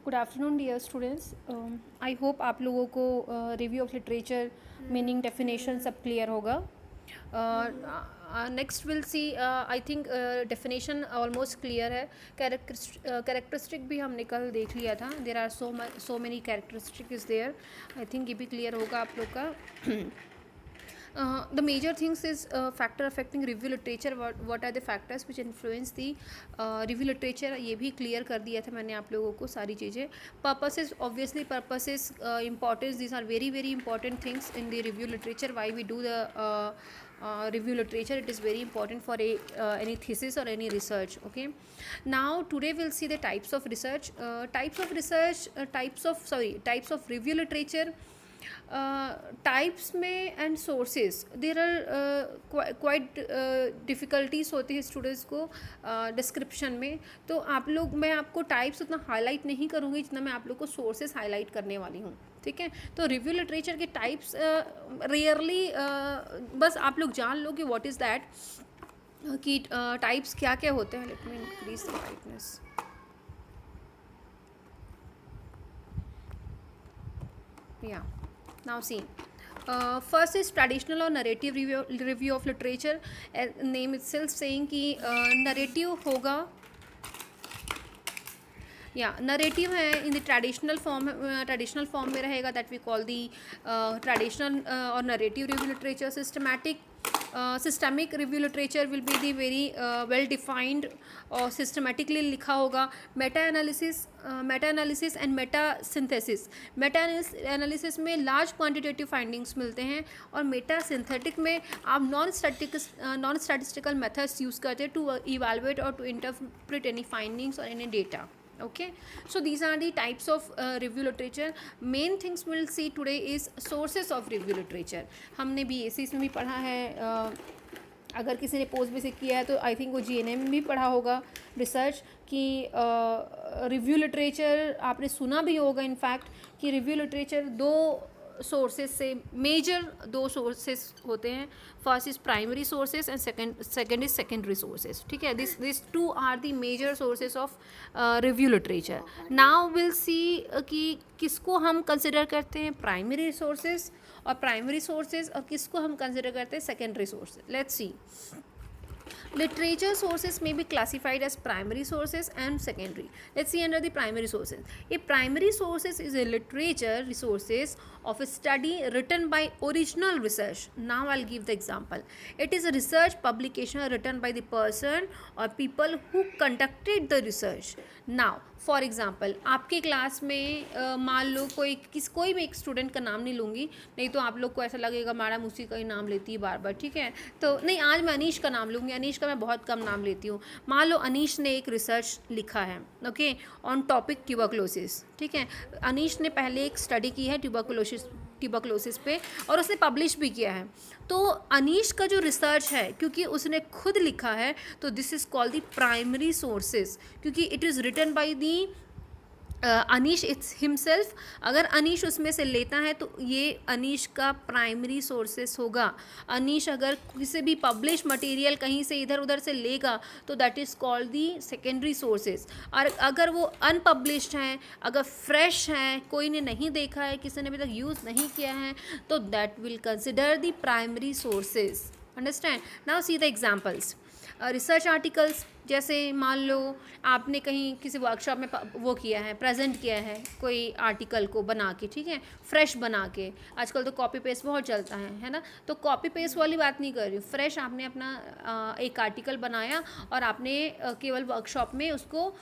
Good afternoon dear students. I hope आप लोगों को review of literature meaning definition सब क्लियर होगा. Next will see, I think definition almost clear है. Characteristic भी हमने कल देख लिया था. There are so many characteristic is there. I think ये भी क्लियर होगा आप लोग का. The major things is factor affecting review literature. What are the factors which influence the review literature? ये भी clear कर दिया था मैंने आप लोगों को सारी चीज़ें. Purposes, obviously purposes, importance, these are very very important things in the review literature. Why we do the review literature? It is very important for any thesis or any research. Okay, now today we'll see the types of research. Types of review literature. Types में and sources there are quite difficulties होती है students को description में. तो आप लोग, मैं आपको टाइप्स उतना हाईलाइट नहीं करूँगी जितना मैं आप लोग को सोर्सेज हाईलाइट करने वाली हूँ. ठीक है, तो रिव्यू लिटरेचर के टाइप्स रेयरली बस आप लोग जान लो कि व्हाट इज़ दैट, कि टाइप्स क्या क्या होते हैं. Let me increase the brightness. या now see, first is traditional or narrative review of literature. Name itself saying कि narrative होगा, या नरेटिव है इन द ट्रेडिशनल फॉर्म में रहेगा. That we call the traditional और narrative review literature. Systemic review literature will be the very well defined और systematically लिखा होगा. Meta analysis and meta synthesis. Meta analysis में लार्ज क्वांटिटेटिव फाइंडिंग्स मिलते हैं और मेटा सिंथेटिक में आप नॉन स्टैटिस्टिकल मेथड्स यूज़ करते हैं टू इवैल्यूएट और टू इंटरप्रेट एनी फाइंडिंग्स और any data. Okay, so these are the types of review literature. Main things we'll see today is sources of review literature. हमने BSc इसमें भी पढ़ा है. अगर किसी ने पोस्ट बेसिक किया है तो आई थिंक वो GNM में भी पढ़ा होगा रिसर्च कि रिव्यू लिटरेचर आपने सुना भी होगा. इनफैक्ट कि रिव्यू लिटरेचर दो सोर्सेज से, मेजर दो सोर्सेज होते हैं. First is primary sources and second is secondary sources. ठीक है, this two are the major sources of review literature. Now will see कि किसको हम कंसिडर करते हैं प्राइमरी सोर्सेज और किसको हम कंसिडर करते हैं secondary sources. Let's see. Literature sources may be classified as primary sources and secondary. Let's see under the primary sources. A primary sources is a literature resources of a study written by original research. Now I'll give the example. It is a research publication written by the person or people who conducted the research. Now for example आपकी class में मान लो कोई भी एक student का नाम नहीं लूँगी, नहीं तो आप लोग को ऐसा लगेगा मैडम उसी का ही नाम लेती है बार बार. ठीक है, तो नहीं, आज मैं अनीश का नाम लूँगी. अनीश का मैं बहुत कम नाम लेती हूँ. मान लो अनीश ने एक रिसर्च लिखा है, ओके, ऑन टॉपिक ट्यूबरक्लोसिस. ठीक है, अनीश ने पहले एक स्टडी की है ट्यूबरक्लोसिस पे और उसने पब्लिश भी किया है. तो अनीश का जो रिसर्च है, क्योंकि उसने खुद लिखा है, तो this is called the primary sources, क्योंकि it is written by the Anish its himself. अगर अनीश उसमें से लेता है तो ये अनीश का प्राइमरी सोर्सेस होगा. अनीश अगर किसी भी पब्लिश मटेरियल कहीं से इधर उधर से लेगा तो that is called the secondary sources. और अगर वो अनपब्लिश्ड हैं, अगर फ्रेश हैं, कोई ने नहीं देखा है, किसी ने अभी तक यूज़ नहीं किया है, तो that will consider the primary sources. Understand. Now see the examples. Research articles, जैसे मान लो आपने कहीं किसी वर्कशॉप में वो किया है, प्रेजेंट किया है कोई आर्टिकल को बना के. ठीक है, फ्रेश बना के. आजकल तो कॉपी पेस्ट बहुत चलता है ना. तो कॉपी पेस्ट वाली बात नहीं कर रही हूँ. फ्रेश आपने अपना एक आर्टिकल बनाया और आपने केवल वर्कशॉप में उसको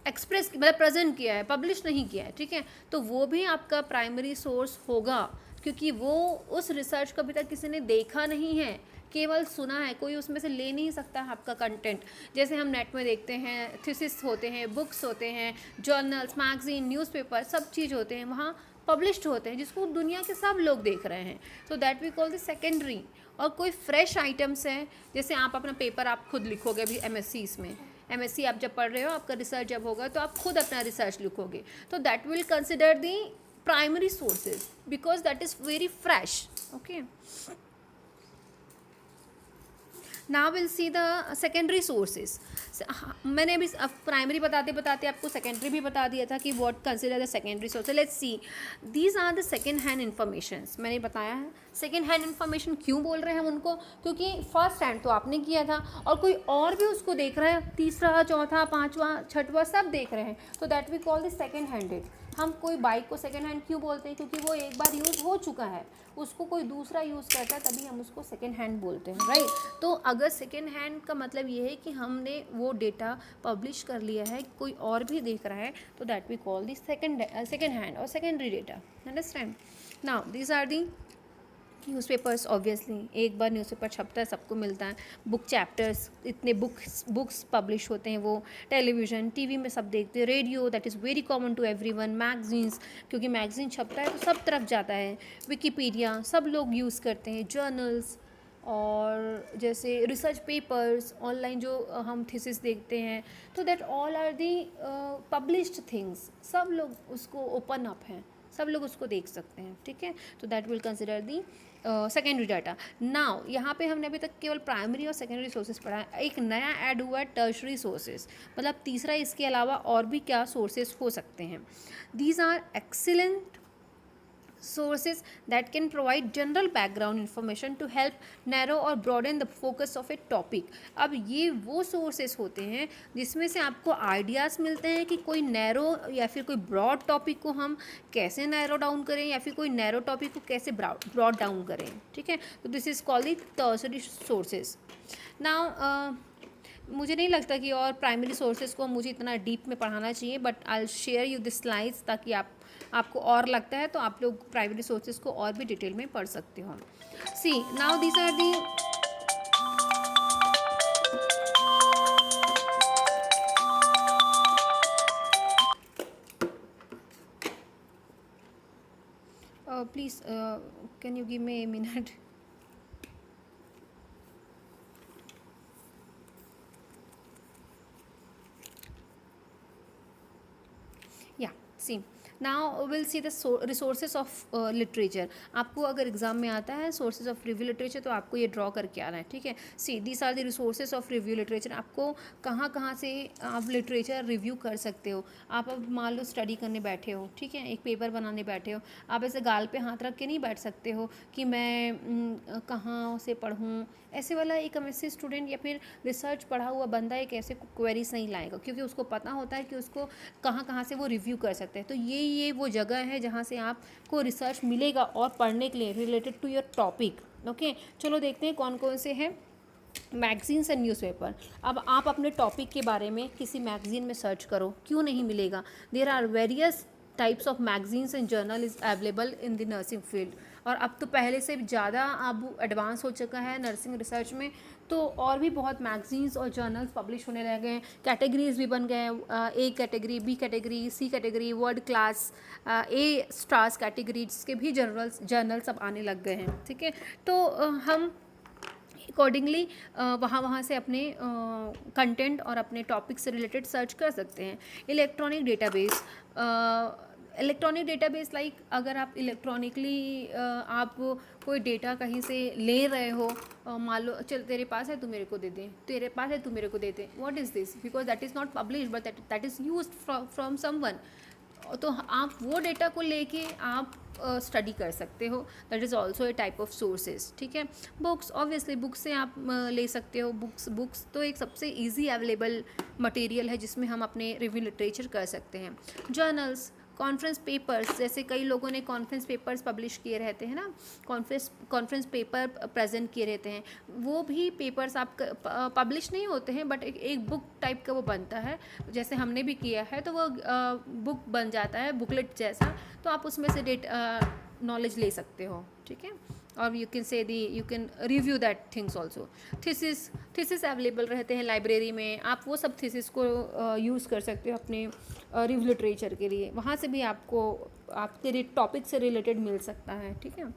एक्सप्रेस मतलब प्रेजेंट किया है, पब्लिश नहीं किया है. ठीक है, तो वो भी आपका प्राइमरी सोर्स होगा, क्योंकि वो उस रिसर्च को अभी तक किसी ने देखा नहीं है, केवल सुना है. कोई उसमें से ले नहीं सकता है आपका कंटेंट. जैसे हम नेट में देखते हैं, थीसिस होते हैं, बुक्स होते हैं, जर्नल्स, मैगजीन, न्यूज़पेपर, सब चीज़ होते हैं, वहाँ पब्लिश्ड होते हैं जिसको दुनिया के सब लोग देख रहे हैं. तो that we call the secondary. और कोई फ्रेश आइटम्स हैं, जैसे आप अपना पेपर आप खुद लिखोगे. अभी MSc इसमें MSc आप जब पढ़ रहे हो, आपका रिसर्च जब होगा तो आप खुद अपना रिसर्च लिखोगे, तो that will consider the primary sources because that is very fresh. Okay, now will see the secondary sources. मैंने अभी अब प्राइमरी बताते बताते आपको सेकेंडरी भी बता दिया था कि what consider the secondary source. Let's see these are the second hand informations. मैंने बताया है सेकेंड हैंड इन्फॉर्मेशन क्यों बोल रहे हैं हम उनको, क्योंकि फर्स्ट हैंड तो आपने किया था और कोई और भी उसको देख रहा है, तीसरा चौथा पांचवा छठवा सब देख रहे हैं, तो that we call the second handed. हम कोई बाइक को सेकेंड हैंड क्यों बोलते हैं, क्योंकि वो एक बार यूज़ हो चुका है, उसको कोई दूसरा यूज़ करता है तभी हम उसको सेकेंड हैंड बोलते हैं, राइट. तो अगर सेकेंड हैंड का मतलब ये है कि हमने वो डेटा पब्लिश कर लिया है, कोई और भी देख रहा है, तो that we call the second hand और secondary data. Understand. Now these are the newspapers. Obviously एक बार न्यूज़पेपर छपता है, सबको मिलता है. बुक चैप्टर्स, इतने बुक्स पब्लिश होते हैं, वो टेलीविज़न टीवी में सब देखते हैं. Radio, that is very common to everyone. Magazines, क्योंकि मैगजीन छपता है तो सब तरफ जाता है. विकिपीडिया सब लोग यूज़ करते हैं. जर्नल्स और जैसे रिसर्च पेपर्स, ऑनलाइन जो हम थीसिस देखते हैं, तो that all are the published things. सब लोग उसको ओपन अप हैं, सब लोग उसको देख सकते हैं, ठीक है. तो that will consider the secondary data. Now यहाँ पे हमने अभी तक केवल प्राइमरी और सेकेंडरी सोर्सेज पढ़ा है. एक नया ऐड हुआ है टर्शरी सोर्सेज, मतलब तीसरा इसके अलावा और भी क्या सोर्सेज हो सकते हैं. These are excellent sources that can provide general background information to help narrow or broaden the focus of a topic. अब ये वो sources होते हैं जिसमें से आपको आइडियाज़ मिलते हैं कि कोई नैरो या फिर कोई ब्रॉड टॉपिक को हम कैसे नैरो डाउन करें या फिर कोई नैरो टॉपिक को कैसे ब्रॉड डाउन करें, ठीक है. तो this is called the tertiary sources. Now मुझे नहीं लगता कि और प्राइमरी सोर्सेज को मुझे इतना डीप में पढ़ाना चाहिए, but I will share you this slides ताकि आपको और लगता है तो आप लोग प्राइमरी सोर्सेज को और भी डिटेल में पढ़ सकते हो. See now this are the please can you give me a minute. Yeah, see. Now will see the resources of literature. आपको अगर एग्जाम में आता है सोर्सेज ऑफ रिव्यू लिटरेचर तो आपको ये ड्रॉ करके आना है, ठीक है. See these are the resources of review literature. आपको कहाँ कहाँ से आप लिटरेचर रिव्यू कर सकते हो. आप अब मान लो स्टडी करने बैठे हो, ठीक है, एक पेपर बनाने बैठे हो, आप ऐसे गाल पे हाथ रख के नहीं बैठ सकते हो कि मैं कहाँ से पढ़ूँ. ऐसे वाला एक एमएससी स्टूडेंट या फिर रिसर्च पढ़ा हुआ बंदा एक ऐसे क्वेरीज नहीं लाएगा, क्योंकि उसको पता होता है कि उसको कहाँ कहाँ से वो रिव्यू कर सकते हैं. तो ये वो जगह है जहाँ से आपको रिसर्च मिलेगा और पढ़ने के लिए related to your topic. Okay, चलो देखते हैं कौन कौन से हैं. Magazines and newspaper. अब आप अपने टॉपिक के बारे में किसी मैगजीन में सर्च करो, क्यों नहीं मिलेगा. There are various types of magazines and journal is available in the nursing field. और अब तो पहले से ज़्यादा अब एडवांस हो चुका है नर्सिंग रिसर्च में, तो और भी बहुत मैगजीन्स और जर्नल्स पब्लिश होने लगे हैं. कैटेगरीज भी बन गए हैं, A category, B category, C category, world class, A stars categories के भी जर्नल्स अब आने लग गए हैं, ठीक है. तो हम अकॉर्डिंगली वहाँ से अपने कंटेंट और अपने टॉपिक से रिलेटेड सर्च कर सकते हैं. इलेक्ट्रॉनिक डेटाबेस लाइक अगर आप इलेक्ट्रॉनिकली आप कोई डेटा कहीं से ले रहे हो, मान लो चल तेरे पास है तू मेरे को दे दे, तेरे पास है तू मेरे को दे दे. What is this, because that is not publish but that is used from someone. तो आप वो डेटा को लेके आप स्टडी कर सकते हो. That is also a type of sources, ठीक है. बुक्स, ऑब्वियसली बुक्स से आप ले सकते हो. बुक्स तो एक सबसे इजी अवेलेबल मटेरियल है जिसमें हम अपने रिव्यू लिटरेचर कर सकते हैं. जर्नल्स, कॉन्फ्रेंस पेपर्स, जैसे कई लोगों ने कॉन्फ्रेंस पेपर्स पब्लिश किए रहते हैं ना, कॉन्फ्रेंस पेपर प्रेजेंट किए रहते हैं, वो भी पेपर्स आप पब्लिश नहीं होते हैं बट एक बुक टाइप का वो बनता है, जैसे हमने भी किया है, तो वो बुक बन जाता है, बुकलेट जैसा. तो आप उसमें से नॉलेज ले सकते हो, ठीक है. और you can review that things also. Thesis available रहते हैं लाइब्रेरी में, आप वो सब थीसिस को यूज़ कर सकते हो अपने रिव्यू लिटरेचर के लिए. वहाँ से भी आपको आपके टॉपिक से रिलेटेड मिल सकता है, ठीक है.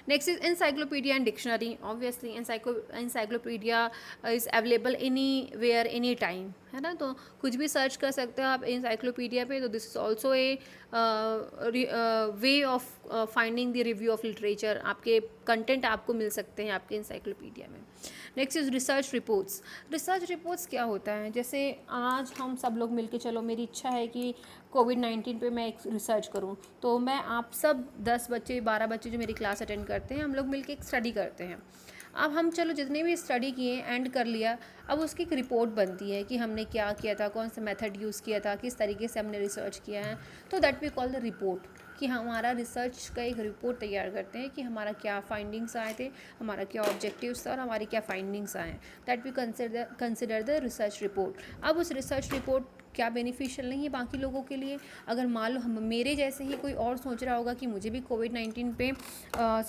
Next is encyclopedia and dictionary. Obviously encyclopedia is available anywhere any time, है ना, तो कुछ भी सर्च कर सकते हो आप encyclopedia पे. तो this is also a way of finding the review of literature. आपके कंटेंट आपको मिल सकते हैं आपके encyclopedia में. Next is research reports. Research reports क्या होता है, जैसे आज हम सब लोग मिलके, चलो मेरी इच्छा है कि कोविड-19 पे मैं एक रिसर्च करूं, तो मैं आप सब 10 बच्चे 12 बच्चे जो मेरी क्लास अटेंड करते हैं, हम लोग मिलके एक स्टडी करते हैं. अब हम चलो जितने भी स्टडी किए एंड कर लिया, अब उसकी एक रिपोर्ट बनती है कि हमने क्या किया था, कौन सा मेथड यूज़ किया था, किस तरीके से हमने रिसर्च किया है. तो that we call the report, कि हमारा रिसर्च का एक रिपोर्ट तैयार करते हैं कि हमारा क्या फाइंडिंग्स आए थे, हमारा क्या ऑब्जेक्टिव्स था और हमारी क्या फाइंडिंग्स आए. That we consider the research report. अब उस रिसर्च रिपोर्ट क्या बेनिफिशियल नहीं है बाकी लोगों के लिए. अगर मान लो हम मेरे जैसे ही कोई और सोच रहा होगा कि मुझे भी कोविड-19 पे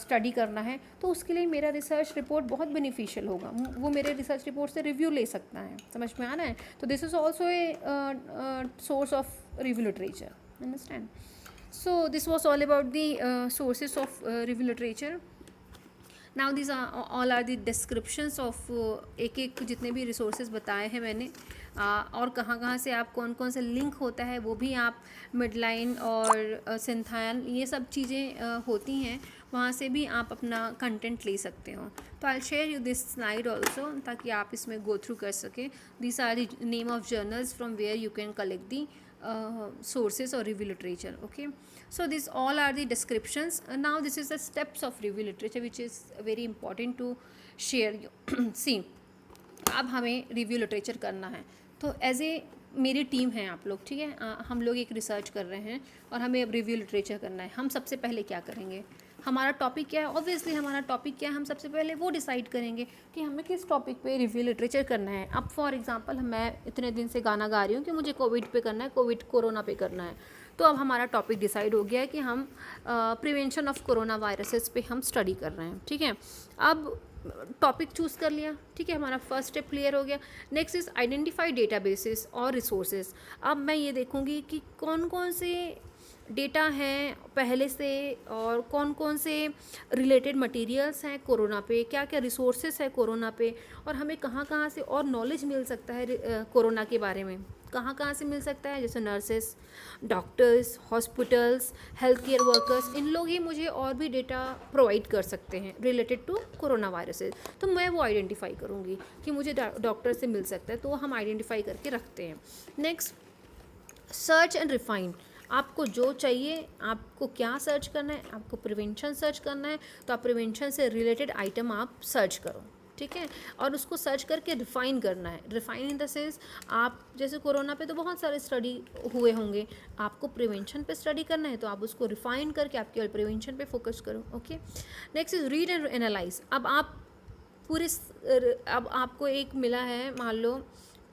स्टडी करना है, तो उसके लिए मेरा रिसर्च रिपोर्ट बहुत बेनिफिशियल होगा. वो मेरे रिसर्च रिपोर्ट से रिव्यू ले सकता है. समझ में आ रहा है. तो this is also a source of review literature. Understand. So this was all about the sources of review literature. Now these are all are the descriptions of एक एक जितने भी resources बताए हैं मैंने, और कहाँ कहाँ से आप कौन कौन से लिंक होता है वो भी आप मिडलाइन और सिंथायन ये सब चीज़ें होती हैं, वहाँ से भी आप अपना कंटेंट ले सकते हो. तो I share you this slide also ताकि आप इसमें गो थ्रू कर सकें. This are the name of journals from where you can collect the sources or review literature. Okay, so these all are the descriptions. Now this is the steps of review literature which is very important to share you. See, अब हमें review literature करना है, तो as a मेरी team है आप लोग, ठीक है, हम लोग एक रिसर्च कर रहे हैं और हमें अब रिव्यू लिटरेचर करना है. हम सबसे पहले क्या करेंगे, हमारा टॉपिक क्या है. ऑब्वियसली हमारा टॉपिक क्या है, हम सबसे पहले वो डिसाइड करेंगे कि हमें किस टॉपिक पे रिव्यू लिटरेचर करना है. अब फॉर एग्जांपल मैं इतने दिन से गाना गा रही हूँ कि मुझे कोविड पे करना है, कोरोना पे करना है. तो अब हमारा टॉपिक डिसाइड हो गया है कि हम प्रिवेंशन ऑफ कोरोना वायरसेस पे हम स्टडी कर रहे हैं. ठीक है, अब टॉपिक चूज़ कर लिया, ठीक है, हमारा फर्स्ट स्टेप क्लियर हो गया. नेक्स्ट इज़ आइडेंटिफाई डेटाबेसेस और रिसोर्सेज. अब मैं ये देखूँगी कि कौन कौन से डेटा हैं पहले से और कौन कौन से रिलेटेड मटेरियल्स हैं कोरोना पे, क्या क्या रिसोर्सेज है कोरोना पे, और हमें कहाँ कहाँ से और नॉलेज मिल सकता है कोरोना के बारे में, कहाँ कहाँ से मिल सकता है. जैसे nurses, doctors, hospitals, health care workers, इन लोग ही मुझे और भी डेटा प्रोवाइड कर सकते हैं रिलेटेड टू कोरोना वायरसेस. तो मैं वो आइडेंटिफाई करूँगी कि मुझे डॉक्टर से मिल सकता है, तो वो हम आइडेंटिफाई करके रखते हैं. Next, search and refine. आपको जो चाहिए, आपको क्या सर्च करना है, आपको प्रिवेंशन सर्च करना है, तो आप प्रिवेंशन से रिलेटेड आइटम आप सर्च करो. ठीक है, और उसको सर्च करके रिफ़ाइन करना है. रिफ़ाइन इन द सेंस, आप जैसे कोरोना पे तो बहुत सारे स्टडी हुए होंगे, आपको प्रिवेंशन पे स्टडी करना है तो आप उसको रिफ़ाइन करके आप केवल प्रिवेंशन पे फोकस करो. Okay, next is read and analyse. अब आप अब आपको एक मिला है, मान लो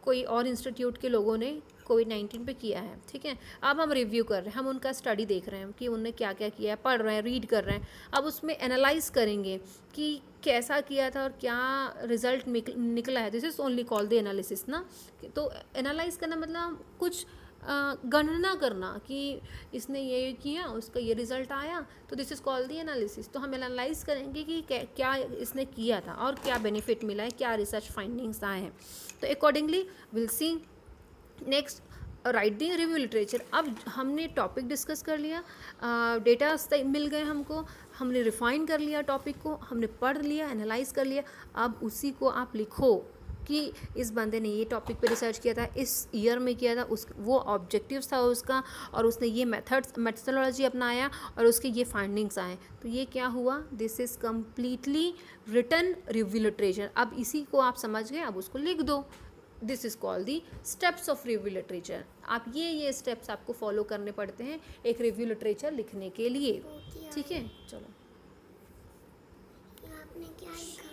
कोई और इंस्टीट्यूट के लोगों ने कोविड-19 पे किया है, ठीक है, अब हम रिव्यू कर रहे हैं, हम उनका स्टडी देख रहे हैं कि उनने क्या क्या किया है, पढ़ रहे हैं, रीड कर रहे हैं. अब उसमें एनालाइज करेंगे कि कैसा किया था और क्या रिजल्ट निकला है. This is only called the analysis ना. तो एनालाइज करना मतलब कुछ गणना करना कि इसने ये किया, उसका ये रिज़ल्ट आया, तो this is called the analysis. तो हम एनालाइज करेंगे कि क्या इसने किया था और क्या बेनिफिट मिला है, क्या रिसर्च फाइंडिंग्स आए हैं. तो accordingly will see. Next, right the review literature. अब हमने टॉपिक डिस्कस कर लिया, डेटा मिल गए हमको, हमने रिफ़ाइन कर लिया टॉपिक को, हमने पढ़ लिया, एनालाइज कर लिया. अब उसी को आप लिखो कि इस बंदे ने ये टॉपिक पे रिसर्च किया था, इस ईयर में किया था, वो ऑब्जेक्टिव्स था उसका, और उसने ये मेथडोलॉजी अपनाया और उसके ये फाइंडिंग्स आए. तो ये क्या हुआ, this is completely written review literature. अब इसी को आप समझ गए, अब उसको लिख दो. This is called the steps of review literature. आप ये स्टेप्स आपको फॉलो करने पड़ते हैं एक रिव्यू लिटरेचर लिखने के लिए. ठीक है, चलो. आपने क्या लिखा?